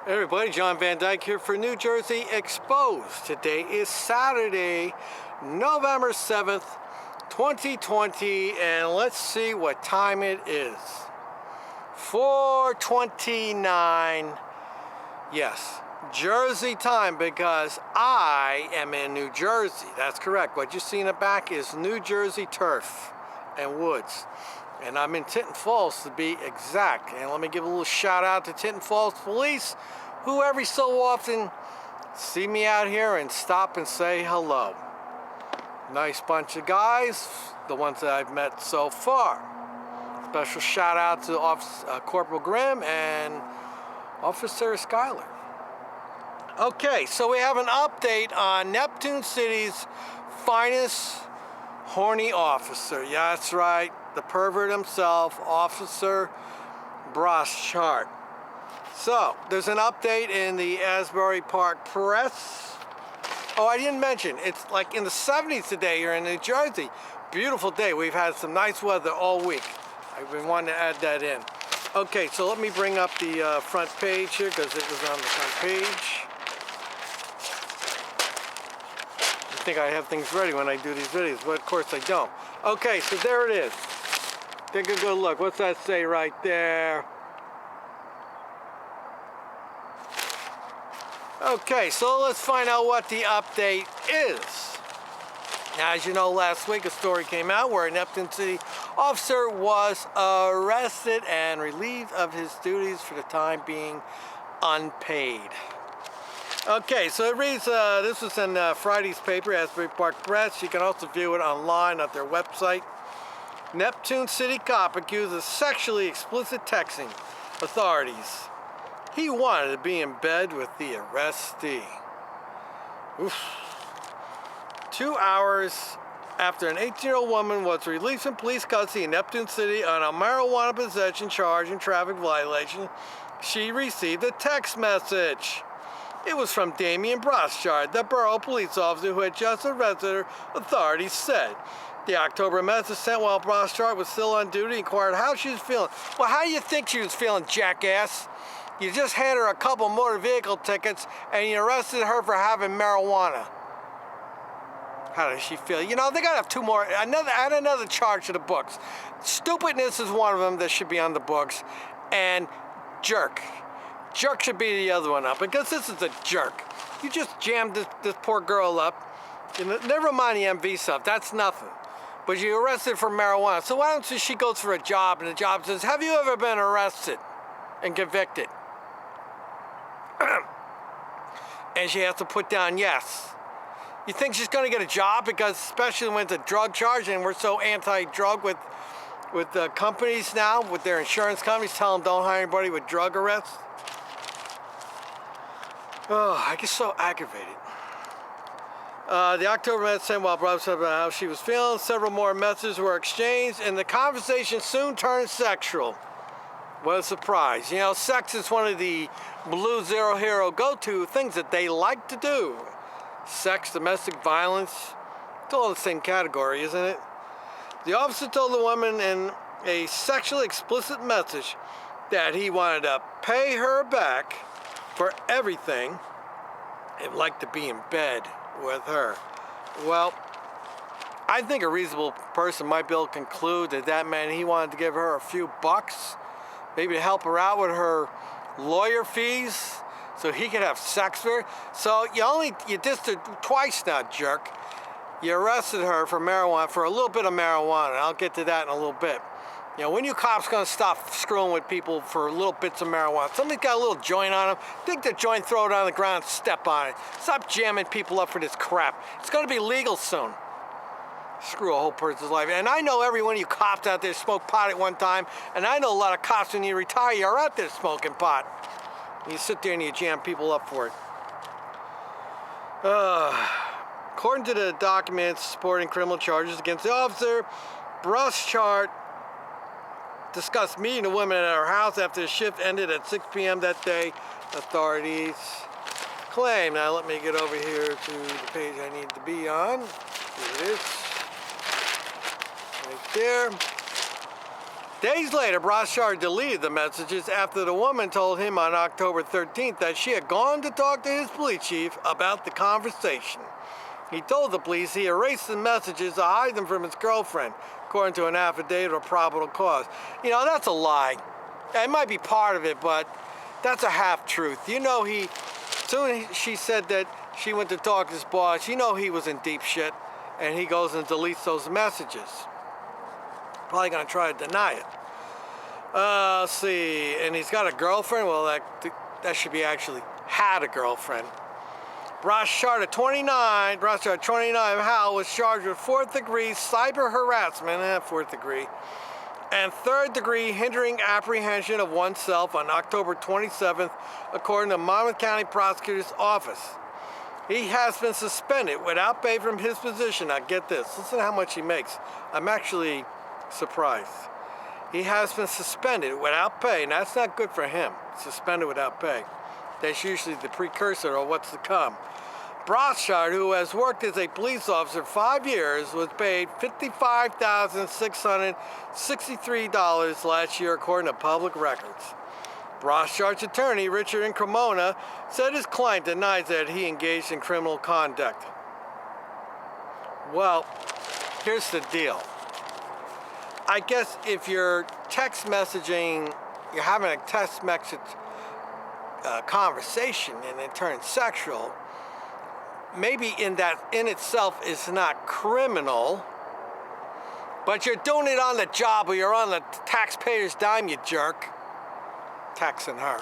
Hey everybody, John Van Dyke here for New Jersey Exposed. Today is Saturday, November 7th, 2020, and let's see what time it is. 4:29. Yes, Jersey time, because I am in New Jersey. That's correct. What you see in the back is New Jersey turf and woods. And I'm in Tinton Falls, to be exact. And let me give a little shout out to Tinton Falls Police, who every so often see me out here and stop and say hello. Nice bunch of guys, the ones that I've met so far. Special shout out to Corporal Grimm and Officer Schuyler. Okay, so we have an update on Neptune City's finest horny officer. Yeah, that's right. The pervert himself, Officer Broschart. So, there's an update in the Asbury Park Press. Oh, I didn't mention, it's like in the 70s today here in New Jersey. Beautiful day. We've had some nice weather all week. I've been wanting to add that in. Okay, so let me bring up the front page here, because it was on the front page. I think I have things ready when I do these videos, but of course I don't. Okay, so there it is. Take a good look. What's that say right there? Okay, so let's find out what the update is. Now, as you know, last week a story came out where a Neptune City officer was arrested and relieved of his duties for the time being unpaid. Okay, so it reads, this was in Friday's paper, Asbury Park Press. You can also view it online at their website. Neptune City cop accused of sexually explicit texting authorities. He wanted to be in bed with the arrestee. Oof. 2 hours after an 18-year-old woman was released from police custody in Neptune City on a marijuana possession charge and traffic violation, she received a text message. It was from Damian Broschart, the borough police officer who had just arrested her, authorities said. The October message sent while Broschart was still on duty inquired how she was feeling. Well, how do you think she was feeling, jackass? You just handed her a couple motor vehicle tickets and you arrested her for having marijuana. How does she feel? You know, they gotta have two more, add another charge to the books. Stupidness is one of them that should be on the books, and jerk. Jerk should be the other one up, because this is a jerk. You just jammed this poor girl up. You know, never mind the MV stuff, that's nothing. But you arrested for marijuana. So why don't she goes for a job and the job says, have you ever been arrested and convicted? And she has to put down yes. You think she's gonna get a job? Because especially when it's a drug charge, and we're so anti-drug with the companies now, with their insurance companies, telling them don't hire anybody with drug arrests. Oh, I get so aggravated. The October message sent while Bob said about how she was feeling. Several more messages were exchanged, and the conversation soon turned sexual. What a surprise. You know, sex is one of the Blue Zero Hero go-to things that they like to do. Sex, domestic violence, it's all the same category, isn't it? The officer told the woman in a sexually explicit message that he wanted to pay her back for everything and like to be in bed with her. Well, I think a reasonable person might be able to conclude that that meant he wanted to give her a few bucks, maybe to help her out with her lawyer fees, so he could have sex with her. So you dissed her twice now, jerk. You arrested her for marijuana, for a little bit of marijuana. I'll get to that in a little bit. You know, when you cops gonna stop screwing with people for little bits of marijuana? Somebody's got a little joint on them, take the joint, throw it on the ground, step on it. Stop jamming people up for this crap. It's gonna be legal soon. Screw a whole person's life. And I know every one of you cops out there smoked pot at one time, and I know a lot of cops when you retire, you're out there smoking pot. And you sit there and you jam people up for it. According to the documents supporting criminal charges against the officer, Broschart discussed meeting a woman at her house after the shift ended at 6 p.m. that day, authorities claim. Now let me get over here to the page I need to be on. Here it is. Right there. Days later, Brochard deleted the messages after the woman told him on October 13th that she had gone to talk to his police chief about the conversation. He told the police he erased the messages to hide them from his girlfriend, according to an affidavit of probable cause. You know, that's a lie. It might be part of it, but that's a half-truth. You know, soon she said that she went to talk to his boss. You know he was in deep shit, and he goes and deletes those messages. Probably gonna try to deny it. Let's see, and he's got a girlfriend. Well, that should be actually had a girlfriend. Brochard, 29, Howell was charged with 4th-degree cyber harassment, 4th degree, and 3rd-degree hindering apprehension of oneself on October 27th, according to Monmouth County Prosecutor's Office. He has been suspended without pay from his position. Now get this, listen to how much he makes. I'm actually surprised. He has been suspended without pay, and that's not good for him, suspended without pay. That's usually the precursor of what's to come. Brochard, who has worked as a police officer 5 years, was paid $55,663 last year, according to public records. Brochard's attorney, Richard Cremona, said his client denies that he engaged in criminal conduct. Well, here's the deal. I guess if you're text messaging, you're having a text message conversation and it turns sexual, maybe in itself is not criminal, but you're doing it on the job or you're on the taxpayer's dime, you jerk. Taxing her.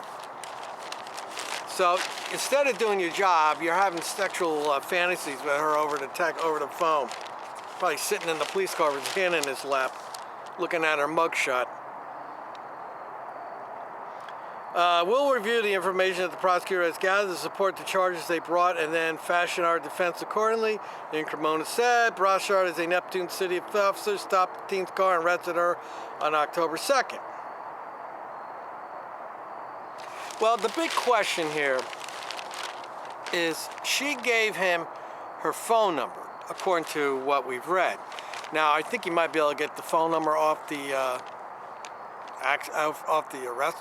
So instead of doing your job, you're having sexual fantasies with her over the phone. Probably sitting in the police car with his hand in his lap, looking at her mugshot. We'll review the information that the prosecutor has gathered to support the charges they brought and then fashion our defense accordingly. Then Cremona said, Brochard is a Neptune City officer, stopped the teen's car and arrested her on October 2nd. Well, the big question here is she gave him her phone number, according to what we've read. Now, I think you might be able to get the phone number off the arrest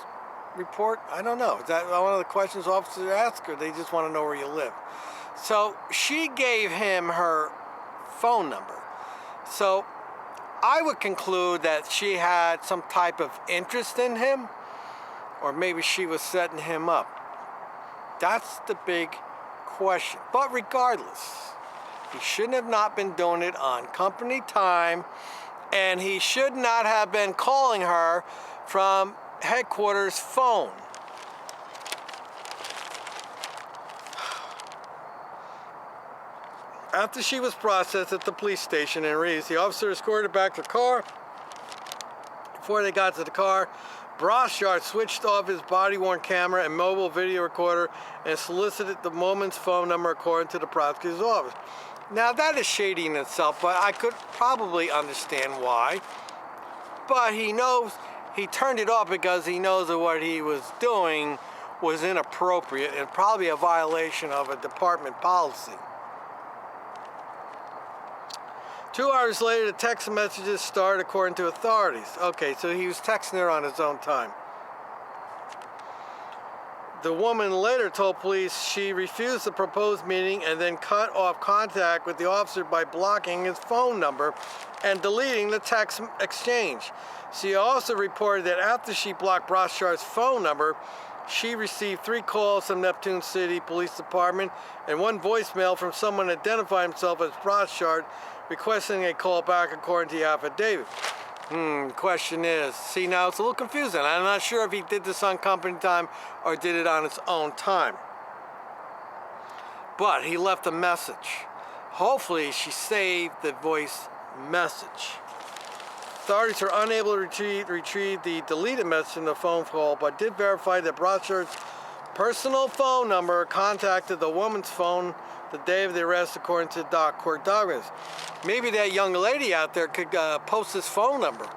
report. I don't know. Is that one of the questions officers ask, or they just want to know where you live? So she gave him her phone number. So I would conclude that she had some type of interest in him, or maybe she was setting him up. That's the big question. But regardless, he shouldn't have not been doing it on company time, and he should not have been calling her from headquarters phone. After she was processed at the police station in Reeves, the officer escorted her back to the car. Before they got to the car, Brochard switched off his body-worn camera and mobile video recorder and solicited the woman's phone number, according to the prosecutor's office. Now, that is shady in itself, but I could probably understand why. But he turned it off because he knows that what he was doing was inappropriate and probably a violation of a department policy. 2 hours later, the text messages started, according to authorities. Okay, so he was texting her on his own time. The woman later told police she refused the proposed meeting and then cut off contact with the officer by blocking his phone number and deleting the text exchange. She also reported that after she blocked Brochard's phone number, she received 3 calls from Neptune City Police Department and 1 voicemail from someone identifying himself as Brochard, requesting a call back, according to the affidavit. Question is, see, now it's a little confusing. I'm not sure if he did this on company time or did it on his own time. But he left a message. Hopefully she saved the voice message. Authorities are unable to retrieve the deleted message in the phone call, but did verify that Brochard's personal phone number contacted the woman's phone the day of the arrest, according to court documents. Maybe that young lady out there could post his phone number.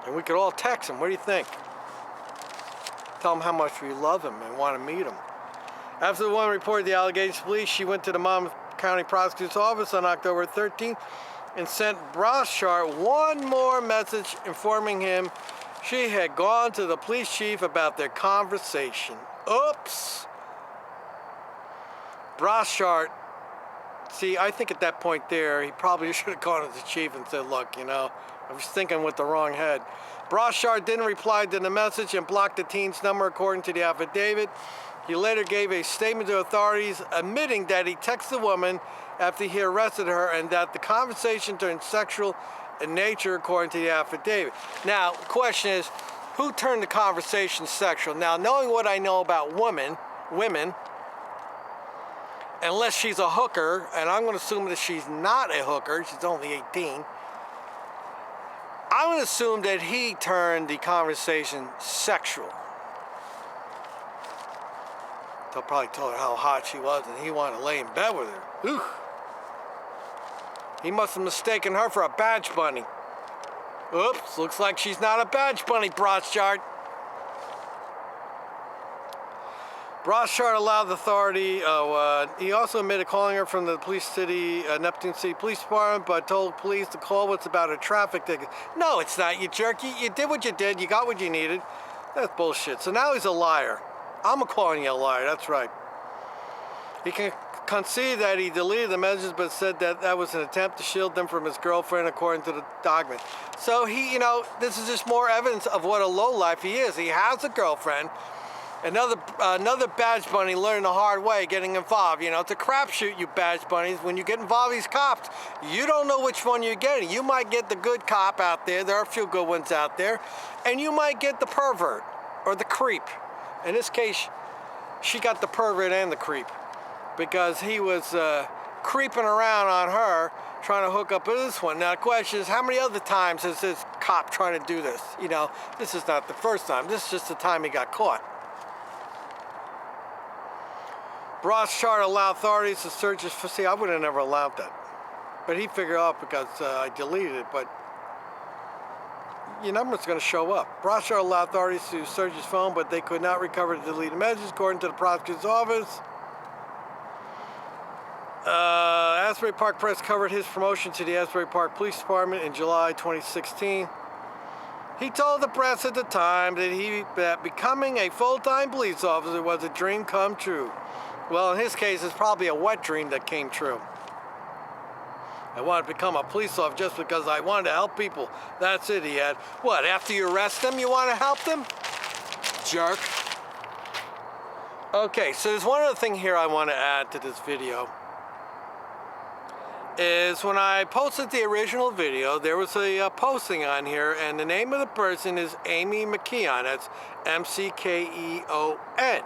And we could all text him. What do you think? Tell him how much we love him and want to meet him. After the woman reported the allegations to police, she went to the Monmouth County Prosecutor's Office on October 13th and sent Brochard one more message informing him she had gone to the police chief about their conversation. Oops. Brochard, see, I think at that point there, he probably should have gone to the chief and said, look, you know, I was thinking with the wrong head. Brochard didn't reply to the message and blocked the teen's number according to the affidavit. He later gave a statement to authorities admitting that he texted the woman after he arrested her and that the conversation turned sexual in nature according to the affidavit. Now, the question is, who turned the conversation sexual? Now, knowing what I know about women, unless she's a hooker, and I'm going to assume that she's not a hooker, she's only 18, I'm going to assume that he turned the conversation sexual. They'll probably tell her how hot she was and he wanted to lay in bed with her. Ooh. He must have mistaken her for a badge bunny. Oops, looks like she's not a badge bunny, Brochard. Brochard allowed the authority, he also admitted calling her from the Neptune City Police Department, but told police the call was about a traffic ticket. No, it's not, you jerk. You did what you did, you got what you needed. That's bullshit. So now he's a liar. I'm calling you a liar, that's right. He can concede that he deleted the messages, but said that that was an attempt to shield them from his girlfriend, according to the document. So he, you know, this is just more evidence of what a lowlife he is. He has a girlfriend. Another badge bunny learned the hard way getting involved. You know, it's a crapshoot, you badge bunnies. When you get involved with these cops, you don't know which one you're getting. You might get the good cop out there. There are a few good ones out there. And you might get the pervert or the creep. In this case, she got the pervert and the creep because he was creeping around on her, trying to hook up with this one. Now the question is, how many other times is this cop trying to do this? You know, this is not the first time. This is just the time he got caught. Brochard allowed authorities to search his... See, I would have never allowed that. But he figured out because I deleted it, but your number's going to show up. Brochard allowed authorities to search his phone, but they could not recover the deleted messages, according to the prosecutor's office. Asbury Park Press covered his promotion to the Asbury Park Police Department in July 2016. He told the press at the time that becoming a full-time police officer was a dream come true. Well, in his case, it's probably a wet dream that came true. I wanted to become a police officer just because I wanted to help people. That's it, he had. What, after you arrest them, you want to help them? Jerk. Okay, so there's one other thing here I want to add to this video. Is when I posted the original video, there was a posting on here, and the name of the person is Amy McKeon. That's M-C-K-E-O-N.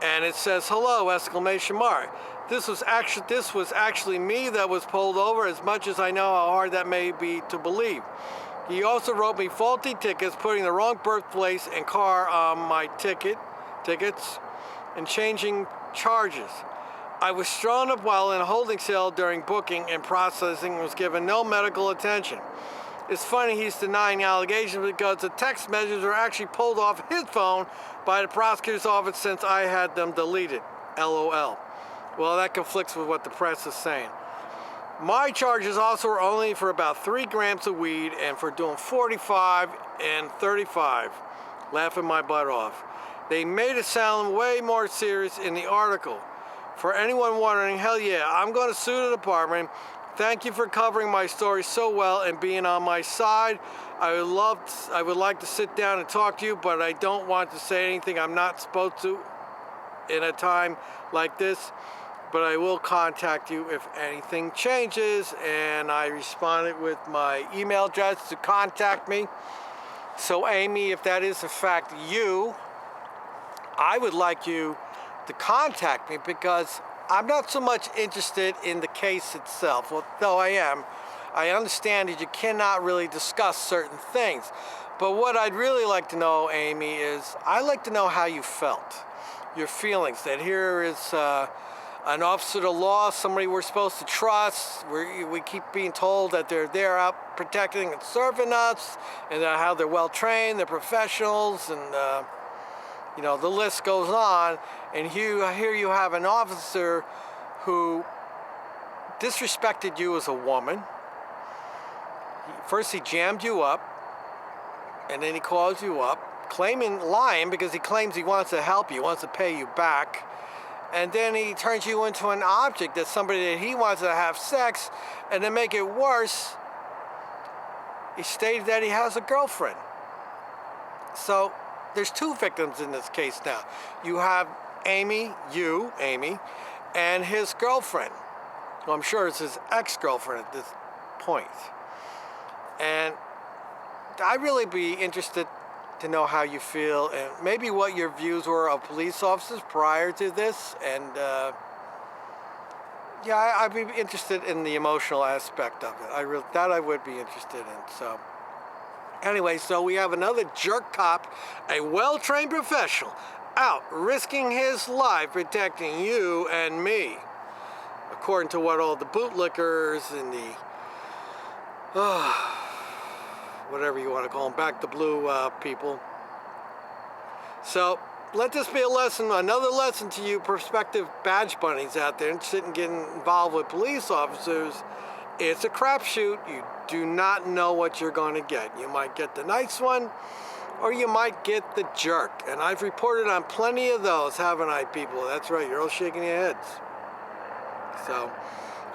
And it says, hello, exclamation mark. This was actually me that was pulled over, as much as I know how hard that may be to believe. He also wrote me faulty tickets, putting the wrong birthplace and car on my tickets, and changing charges. I was strung up while in a holding cell during booking and processing and was given no medical attention. It's funny he's denying the allegations because the text messages were actually pulled off his phone by the prosecutor's office since I had them deleted. LOL. Well, that conflicts with what the press is saying. My charges also were only for about 3 grams of weed and for doing 45 and 35. Laughing my butt off. They made it sound way more serious in the article. For anyone wondering, hell yeah, I'm going to sue the department. Thank you for covering my story so well and being on my side. I would like to sit down and talk to you, but I don't want to say anything I'm not supposed to in a time like this. But I will contact you if anything changes. And I responded with my email address to contact me. So Amy, if that is in fact you, I would like you to contact me because I'm not so much interested in the case itself, well, though I am. I understand that you cannot really discuss certain things. But what I'd really like to know, Amy, is I'd like to know how you felt. Your feelings, that here is an officer of the law, somebody we're supposed to trust. We keep being told that they're there out protecting and serving us, and how they're well trained, they're professionals, and you know, the list goes on. And here you have an officer who disrespected you as a woman. First he jammed you up, and then he calls you up, lying because he claims he wants to help you, wants to pay you back. And then he turns you into an object, that's somebody that he wants to have sex. And to make it worse, he stated that he has a girlfriend. So there's two victims in this case now. You have Amy, and his girlfriend. Well, I'm sure it's his ex-girlfriend at this point. And I'd really be interested to know how you feel and maybe what your views were of police officers prior to this. And yeah, I'd be interested in the emotional aspect of it. I would be interested in. So anyway, so we have another jerk cop, a well-trained professional, out risking his life protecting you and me, according to what all the bootlickers and the whatever you want to call them, back the blue people. So let this be a lesson, another lesson to you prospective badge bunnies out there interested in getting involved with police officers. It's a crapshoot. You do not know what you're going to get. You might get the nice one, or you might get the jerk. And I've reported on plenty of those, haven't I, people? That's right, you're all shaking your heads. So,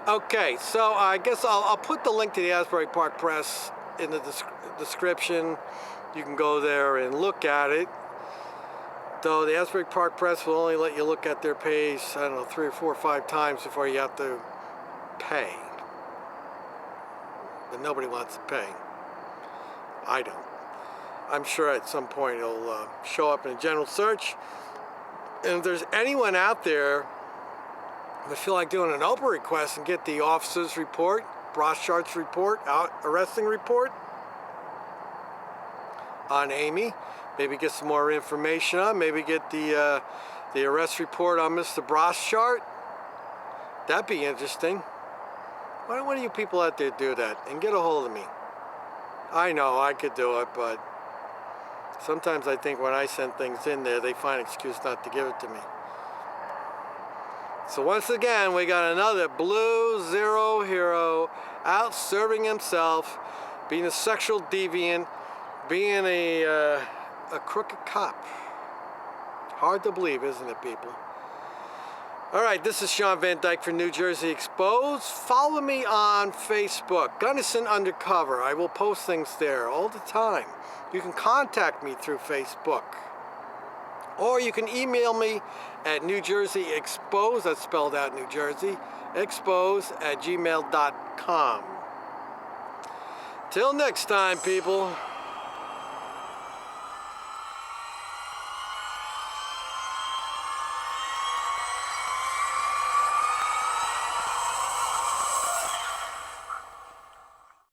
okay, so I guess I'll put the link to the Asbury Park Press in the description. You can go there and look at it. Though the Asbury Park Press will only let you look at their page, I don't know, 3 or 4 or 5 times before you have to pay. But nobody wants to pay. I don't. I'm sure at some point it'll show up in a general search. And if there's anyone out there that feel like doing an Oprah request and get the officer's report, Broschardt's report, arresting report on Amy, maybe get some more information on, maybe get the arrest report on Mr. Broschardt. That'd be interesting. Why don't one of you people out there do that and get a hold of me? I know I could do it, but sometimes I think when I send things in there, they find an excuse not to give it to me. So once again, we got another blue zero hero out serving himself, being a sexual deviant, being a crooked cop. Hard to believe, isn't it, people? All right, this is Sean Van Dyke for New Jersey Exposed. Follow me on Facebook, Gunnison Undercover. I will post things there all the time. You can contact me through Facebook. Or you can email me at NewJerseyExposed, that's spelled out New Jersey, expose@gmail.com. Till next time, people.